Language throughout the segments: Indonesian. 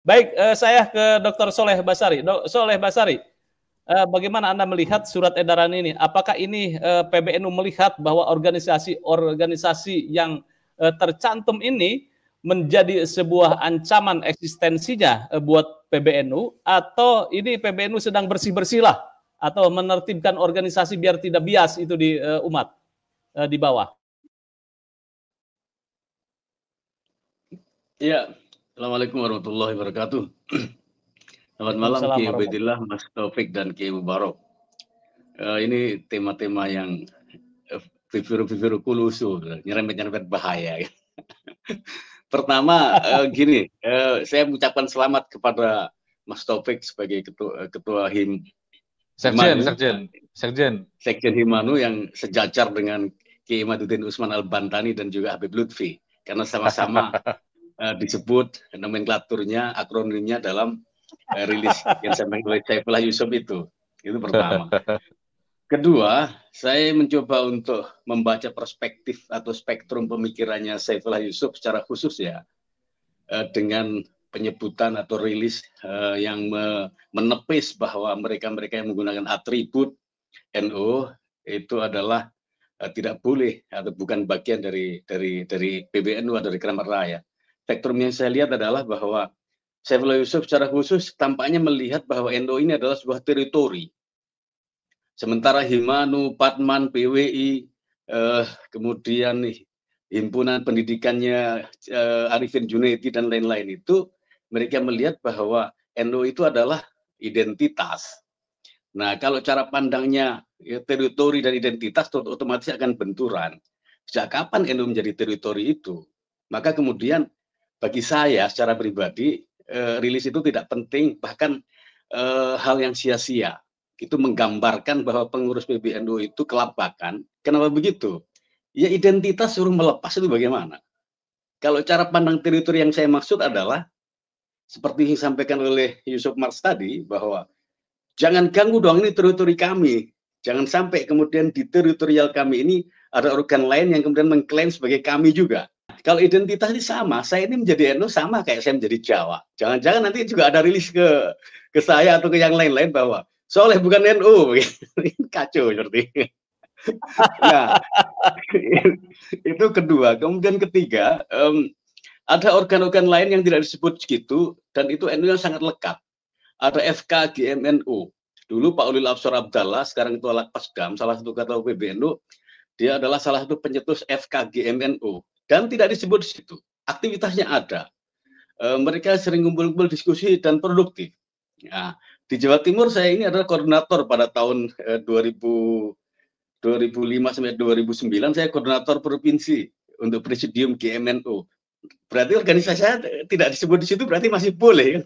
Baik, saya ke Dr. Soleh Basari. Soleh Basari, bagaimana Anda melihat surat edaran ini? Apakah ini PBNU melihat bahwa organisasi-organisasi yang tercantum ini menjadi sebuah ancaman eksistensinya buat PBNU, atau ini PBNU sedang bersih-bersih lah, atau menertibkan organisasi biar tidak bias itu di umat di bawah? Iya, Assalamualaikum warahmatullahi wabarakatuh. Selamat malam Waalaikumsalam Ki warahmatullahi. Ubaidillah, Mas Taufik dan Ki Mubarok. Ini tema-tema yang viviru kulusu, nyerempet-nyerempet bahaya. Pertama, gini, saya mengucapkan selamat kepada Mas Taufik sebagai ketua Sekjen, Himanu, Sekjen. Sekjen Himanu yang sejajar dengan Ki Imaduddin Usman Al-Bantani dan juga Habib Lutfi, karena sama-sama disebut nomenklaturnya, akronimnya dalam rilis yang disampaikan oleh Saifullah Yusuf itu pertama. Kedua, saya mencoba untuk membaca perspektif atau spektrum pemikirannya Saifullah Yusuf secara khusus ya, dengan penyebutan atau rilis yang menepis bahwa mereka-mereka yang menggunakan atribut NU itu adalah tidak boleh atau bukan bagian dari PBNU atau dari Keramat Rakyat. Spektrum yang saya lihat adalah bahwa Saifullah Yusuf secara khusus tampaknya melihat bahwa NU ini adalah sebuah teritori. Sementara Himanu, Patman, PWI, kemudian himpunan pendidikannya Arifin Junaidi dan lain-lain itu, mereka melihat bahwa NU itu adalah identitas. Nah, kalau cara pandangnya ya, teritori dan identitas otomatis akan benturan. Sejak kapan NU menjadi teritori itu? Maka kemudian bagi saya secara pribadi rilis itu tidak penting, bahkan hal yang sia-sia. Itu menggambarkan bahwa pengurus PBNU itu kelabakan. Kenapa begitu? Ya identitas suruh melepas itu bagaimana? Kalau cara pandang teritori yang saya maksud adalah seperti yang disampaikan oleh Yusuf Mars tadi, bahwa jangan ganggu dong, ini teritori kami. Jangan sampai kemudian di teritorial kami ini ada organ lain yang kemudian mengklaim sebagai kami juga. Kalau identitas ini sama, saya ini menjadi NU sama kayak saya menjadi Jawa. Jangan-jangan nanti juga ada rilis ke saya atau ke yang lain-lain bahwa Soleh bukan NU. Kacau seperti ini. Nah, itu kedua. Kemudian ketiga, ada organ-organ lain yang tidak disebut segitu, dan itu NU yang sangat lekat. Ada FKGMNU. Dulu Pak Ulil Absar Abdallah, sekarang Ketua Lakpasdam, salah satu ketua PBNU, dia adalah salah satu pencetus FKGMNU. Dan tidak disebut di situ. Aktivitasnya ada. Mereka sering kumpul-kumpul diskusi dan produktif. Nah, di Jawa Timur saya ini adalah koordinator pada tahun 2005 sampai 2009, saya koordinator provinsi untuk presidium GMNU. Berarti organisasi saya tidak disebut di situ, berarti masih boleh.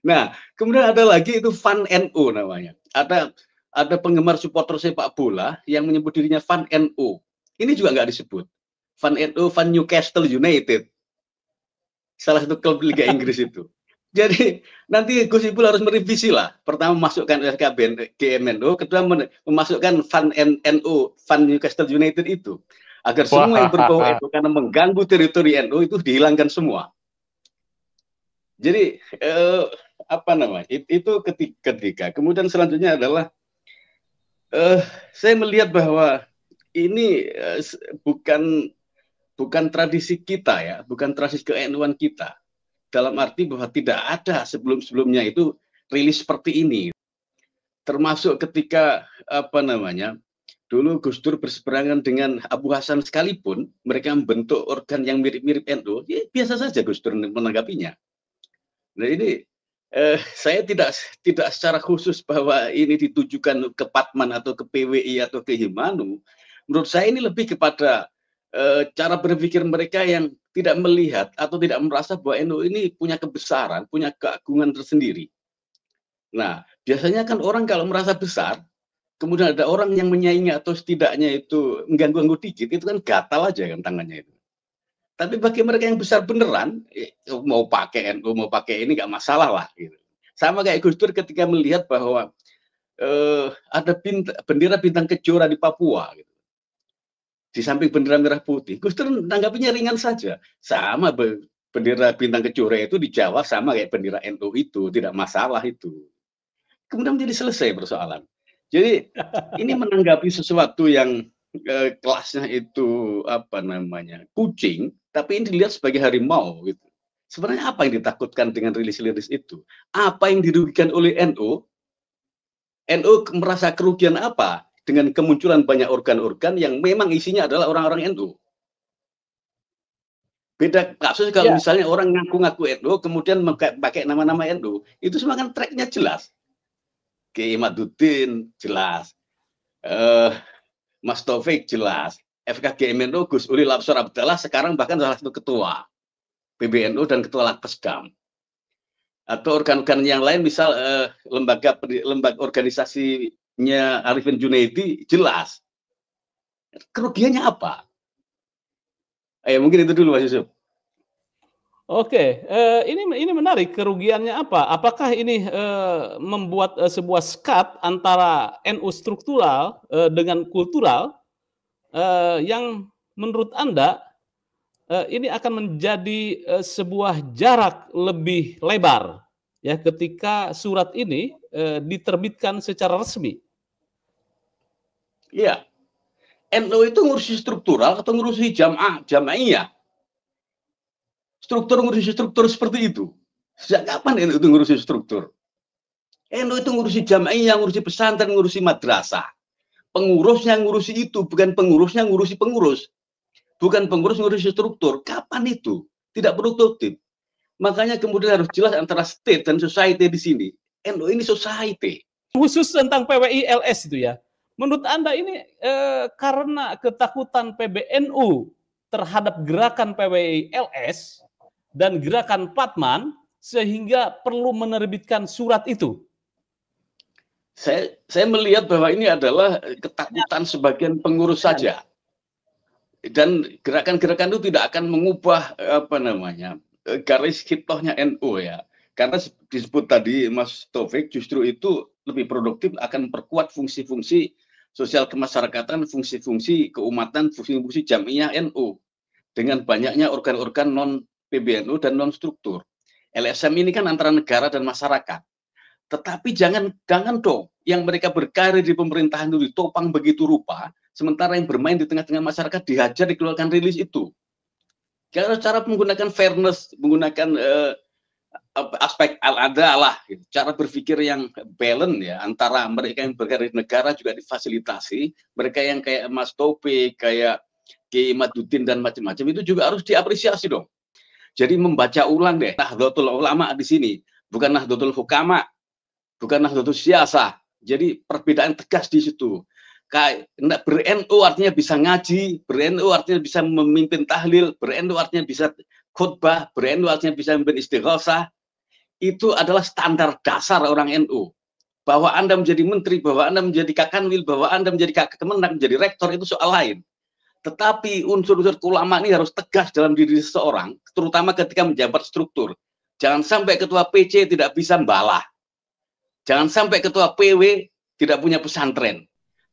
Nah, kemudian ada lagi itu Fan NU namanya. Ada penggemar supporter sepak bola yang menyebut dirinya Fan NU. Ini juga nggak disebut. Fan NU, Fan Newcastle United. Salah satu klub Liga Inggris itu. Jadi nanti Gus Ipul harus merevisi lah. Pertama masukkan SKB GMNU, kedua memasukkan Fan NU, Fan Newcastle United itu. Agar semua yang berbau NU karena mengganggu teritori NU itu dihilangkan semua. Jadi apa namanya? Itu ketika. Kemudian selanjutnya adalah saya melihat bahwa ini bukan tradisi kita ya, bukan tradisi ke-NU-an kita. Dalam arti bahwa tidak ada sebelum-sebelumnya itu rilis seperti ini. Termasuk ketika apa namanya? Dulu Gus Dur berseberangan dengan Abu Hasan sekalipun, mereka membentuk organ yang mirip-mirip NU, ya biasa saja Gus Dur menanggapinya. Nah ini saya tidak secara khusus bahwa ini ditujukan ke Patman atau ke PWI atau ke Himanu. Menurut saya ini lebih kepada cara berpikir mereka yang tidak melihat atau tidak merasa bahwa NU ini punya kebesaran, punya keagungan tersendiri. Nah, biasanya kan orang kalau merasa besar, kemudian ada orang yang menyaingi atau setidaknya itu mengganggu-ganggu dikit, itu kan gatal aja kan tangannya itu. Tapi bagi mereka yang besar beneran, mau pakai NU, mau pakai ini nggak masalah lah. Gitu. Sama kayak Gus Dur ketika melihat bahwa ada bendera bintang kejora di Papua. Gitu. Di samping bendera merah putih, Gus Dur tanggapinya ringan saja. Sama bendera bintang kejora itu di Jawa sama kayak bendera NU itu, tidak masalah itu. Kemudian menjadi selesai persoalan. Jadi ini menanggapi sesuatu yang kelasnya itu apa namanya kucing, tapi ini dilihat sebagai harimau gitu. Sebenarnya apa yang ditakutkan dengan rilis-rilis itu? Apa yang dirugikan oleh NU? NU merasa kerugian apa dengan kemunculan banyak organ-organ yang memang isinya adalah orang-orang NU? Beda kasus kalau misalnya orang ngaku-ngaku NU kemudian pakai nama-nama NU, itu semua kan tracknya jelas. Kiai Imaduddin jelas, Mas Taufik jelas, FKG MNU Gus Uli Lapsor Abdallah sekarang bahkan salah satu ketua PBNU dan ketua Lakpeskam. Atau organ-organ yang lain misal lembaga organisasinya Arifin Junaidi jelas. Kerugiannya apa? Mungkin itu dulu Mas Yusuf. Oke, ini menarik. Kerugiannya apa? Apakah ini membuat sebuah skat antara NU struktural dengan kultural yang menurut Anda ini akan menjadi sebuah jarak lebih lebar ya ketika surat ini diterbitkan secara resmi? Iya. NU itu ngurusi struktural atau ngurusi jamaiyah? Ngurusi struktur seperti itu. Sejak kapan NU itu ngurusi struktur? NU itu ngurusi jamaiyah, ngurusi pesantren, ngurusi madrasah. Pengurusnya ngurusi itu, bukan pengurusnya ngurusi pengurus. Bukan pengurus ngurusi struktur. Kapan itu? Tidak produktif. Makanya kemudian harus jelas antara state dan society di sini. NU ini society. Khusus tentang PWI LS itu ya. Menurut Anda ini karena ketakutan PBNU terhadap gerakan PWI LS dan gerakan Patman sehingga perlu menerbitkan surat itu? Saya melihat bahwa ini adalah ketakutan sebagian pengurus saja. Dan gerakan-gerakan itu tidak akan mengubah apa namanya garis hitohnya NU ya. Karena disebut tadi Mas Taufik justru itu lebih produktif akan memperkuat fungsi-fungsi sosial kemasyarakatan, fungsi-fungsi keumatan, fungsi-fungsi jamiah NU dengan banyaknya organ-organ non PBNU dan non struktur. LSM ini kan antara negara dan masyarakat. Tetapi jangan dong yang mereka berkarir di pemerintahan itu ditopang begitu rupa, sementara yang bermain di tengah-tengah masyarakat dihajar dikeluarkan rilis itu. Karena cara menggunakan fairness, menggunakan aspek al-adalah, gitu. Cara berpikir yang balance ya antara mereka yang berkarir di negara juga difasilitasi, mereka yang kayak Mas Taufik, kayak Kiai Imaduddin dan macam-macam itu juga harus diapresiasi dong. Jadi membaca ulang deh Nahdlatul Ulama di sini, bukan Nahdlatul Hukama, bukan Nahdlatul Siyasah. Jadi perbedaan tegas di situ. Ber-NU artinya bisa ngaji, ber-NU artinya bisa memimpin tahlil, ber-NU artinya bisa khutbah, ber-NU artinya bisa memimpin istighosah. Itu adalah standar dasar orang NU. Bahwa Anda menjadi menteri, bahwa Anda menjadi kakanwil, bahwa Anda menjadi kakak kemenang, menjadi rektor itu soal lain. Tetapi unsur-unsur keulamaan ini harus tegas dalam diri seseorang, terutama ketika menjabat struktur. Jangan sampai ketua PC tidak bisa membalah. Jangan sampai ketua PW tidak punya pesantren.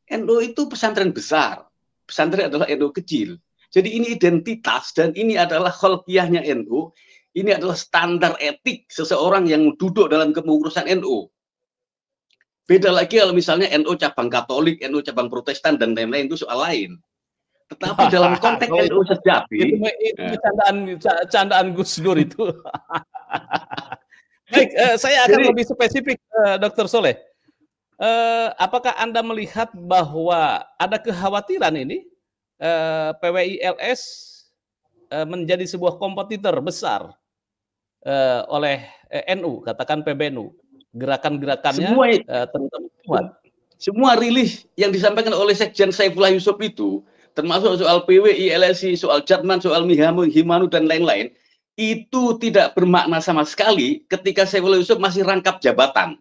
NU itu pesantren besar. Pesantren adalah NU kecil. Jadi ini identitas dan ini adalah kholqiyahnya NU. Ini adalah standar etik seseorang yang duduk dalam kepengurusan NU. Beda lagi kalau misalnya NU cabang Katolik, NU cabang Protestan dan lain-lain itu soal lain. Tetapi dalam konteks NU sejati itu candaan Gus Dur itu. Baik, saya akan lebih spesifik, Dr. Soleh. Apakah Anda melihat bahwa ada kekhawatiran ini PWI LS menjadi sebuah kompetitor besar oleh NU, katakan PBNU, gerakan-gerakannya terutama kuat. Semua rilis yang disampaikan oleh Sekjen Saifullah Yusuf itu, termasuk soal PWI, LSI, soal Jatman, soal Himanu dan lain-lain, itu tidak bermakna sama sekali ketika Saifullah Yusuf masih rangkap jabatan.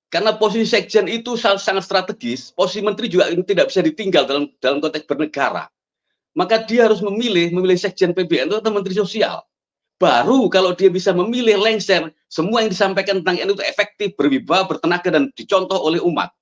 Karena posisi sekjen itu sangat strategis, posisi menteri juga tidak bisa ditinggal dalam konteks bernegara. Maka dia harus memilih sekjen PBNU atau menteri sosial. Baru kalau dia bisa memilih lengser, semua yang disampaikan tentang NU itu efektif, berwibawa, bertenaga, dan dicontoh oleh umat.